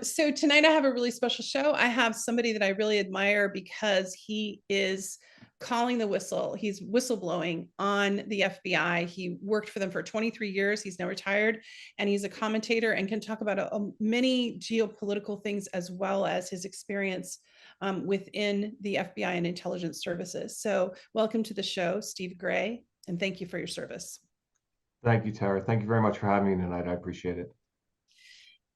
So tonight I have a really special show. I have somebody that I really admire because he is calling the whistle. He's whistleblowing on the FBI. He worked for them for 23 years. He's now retired, and he's a commentator and can talk about many geopolitical things as well as his experience within the FBI and intelligence services. So welcome to the show, Steve Gray, and thank you for your service. Thank you, Tara. Thank you very much for having me tonight. I appreciate it.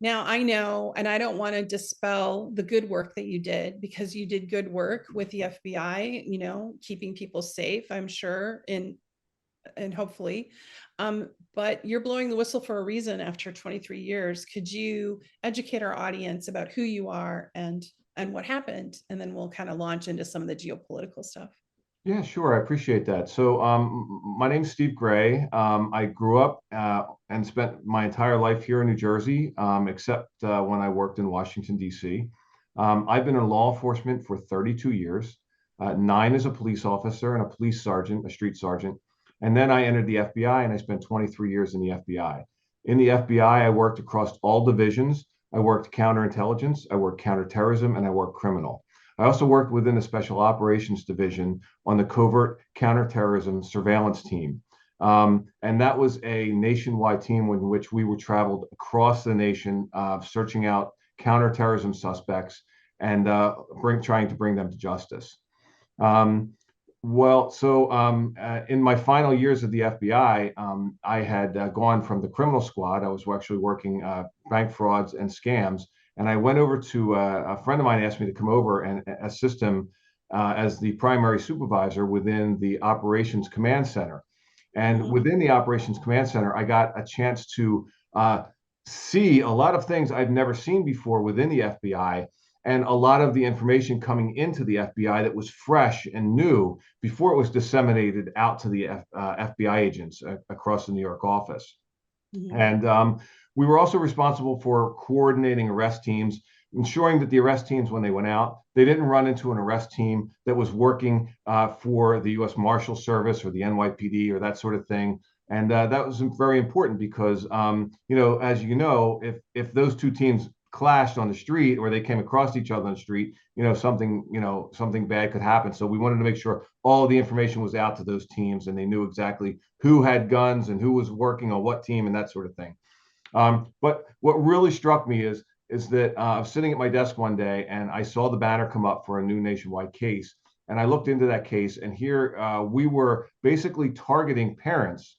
Now, I know, and I don't want to dispel the good work that you did, because you did good work with the FBI, keeping people safe, I'm sure, and hopefully. But you're blowing the whistle for a reason after 23 years. Could you educate our audience about who you are and what happened? And then we'll kind of launch into some of the geopolitical stuff. Yeah, sure. I appreciate that. So, my name's Steve Gray. I grew up and spent my entire life here in New Jersey, except when I worked in Washington, D.C. I've been in law enforcement for 32 years, 9 as a police officer and a police sergeant, a street sergeant. And then I entered the FBI and I spent 23 years in the FBI. In the FBI, I worked across all divisions. I worked counterintelligence, I worked counterterrorism, and I worked criminal. I also worked within the Special Operations Division on the Covert Counterterrorism Surveillance Team. And that was a nationwide team in which we were traveled across the nation, searching out counterterrorism suspects and trying to bring them to justice. In my final years at the FBI, I had gone from the criminal squad. I was actually working bank frauds and scams. And I went over to a friend of mine asked me to come over and assist him as the primary supervisor within the Operations Command Center. And within the Operations Command Center, I got a chance to see a lot of things I've never seen before within the FBI, and a lot of the information coming into the FBI that was fresh and new before it was disseminated out to the FBI agents across the New York office. And we were also responsible for coordinating arrest teams, ensuring that the arrest teams, when they went out, they didn't run into an arrest team that was working for the U.S. Marshal Service or the NYPD or that sort of thing. And that was very important because, as you know, if those two teams clashed on the street or they came across each other on the street, something bad could happen. So we wanted to make sure all of the information was out to those teams and they knew exactly who had guns and who was working on what team and that sort of thing. But what really struck me is that I was sitting at my desk one day and I saw the banner come up for a new nationwide case. And I looked into that case, and here we were basically targeting parents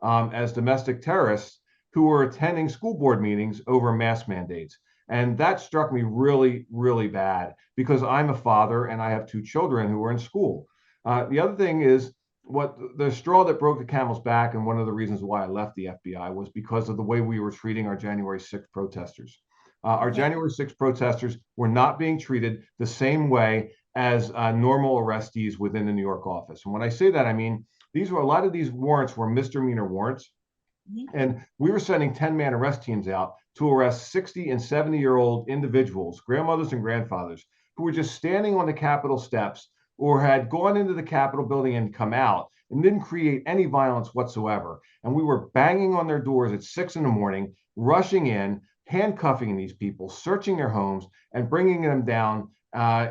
as domestic terrorists who were attending school board meetings over mask mandates. And that struck me really, really bad because I'm a father and I have 2 children who are in school. The other thing is, what the straw that broke the camel's back, and one of the reasons why I left the FBI, was because of the way we were treating our January 6th protesters. Our January 6th protesters were not being treated the same way as normal arrestees within the New York office. And when I say that, I mean, a lot of these warrants were misdemeanor warrants. And we were sending 10-man arrest teams out to arrest 60 and 70-year-old individuals, grandmothers and grandfathers, who were just standing on the Capitol steps or had gone into the Capitol building and come out and didn't create any violence whatsoever. And we were banging on their doors at 6 in the morning, rushing in, handcuffing these people, searching their homes, and bringing them down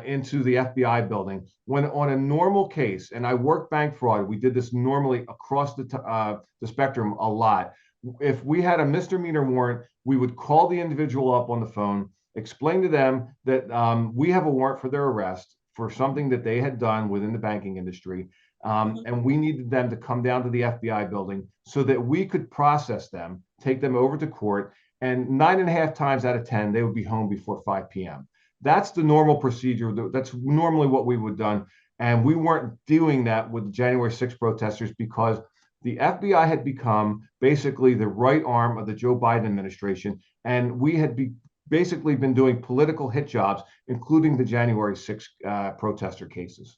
into the FBI building. When on a normal case, and I work bank fraud, we did this normally across the spectrum a lot. If we had a misdemeanor warrant, we would call the individual up on the phone, explain to them that we have a warrant for their arrest for something that they had done within the banking industry. And we needed them to come down to the FBI building so that we could process them, take them over to court, and 9.5 times out of 10, they would be home before 5 p.m. That's the normal procedure. That's normally what we would have done. And we weren't doing that with the January 6th protesters because the FBI had become basically the right arm of the Joe Biden administration. And we had basically been doing political hit jobs, including the January 6th protester cases.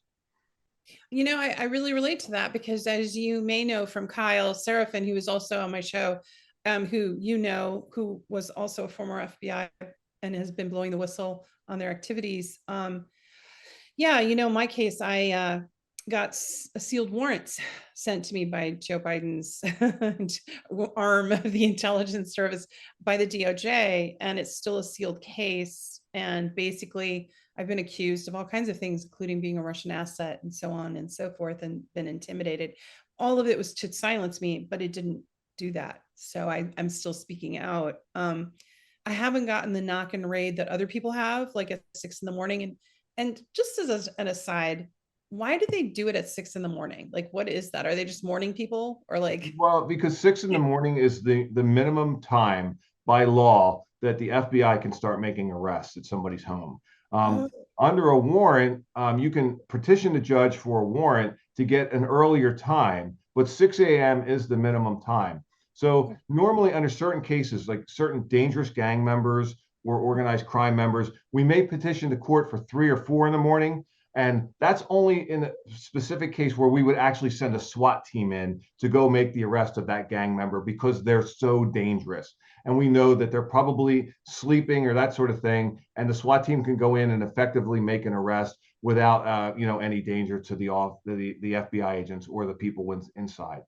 I really relate to that because, as you may know from Kyle Seraphin, who was also on my show, who was also a former FBI and has been blowing the whistle on their activities. My case, got sealed warrants sent to me by Joe Biden's arm of the intelligence service by the DOJ, and it's still a sealed case. And basically, I've been accused of all kinds of things, including being a Russian asset and so on and so forth, and been intimidated. All of it was to silence me, but it didn't do that. So I'm still speaking out. I haven't gotten the knock and raid that other people have, like at 6 in the morning. And just as an aside, why do they do it at 6 in the morning? Like, what is that? Are they just morning people or like? Well, because 6 in the morning is the minimum time by law that the FBI can start making arrests at somebody's home. Oh, Under a warrant, you can petition the judge for a warrant to get an earlier time, but 6 a.m. is the minimum time. So normally under certain cases, like certain dangerous gang members or organized crime members, we may petition the court for 3 or 4 in the morning. And that's only in a specific case where we would actually send a SWAT team in to go make the arrest of that gang member because they're so dangerous. And we know that they're probably sleeping or that sort of thing. And the SWAT team can go in and effectively make an arrest without any danger to the FBI agents or the people inside.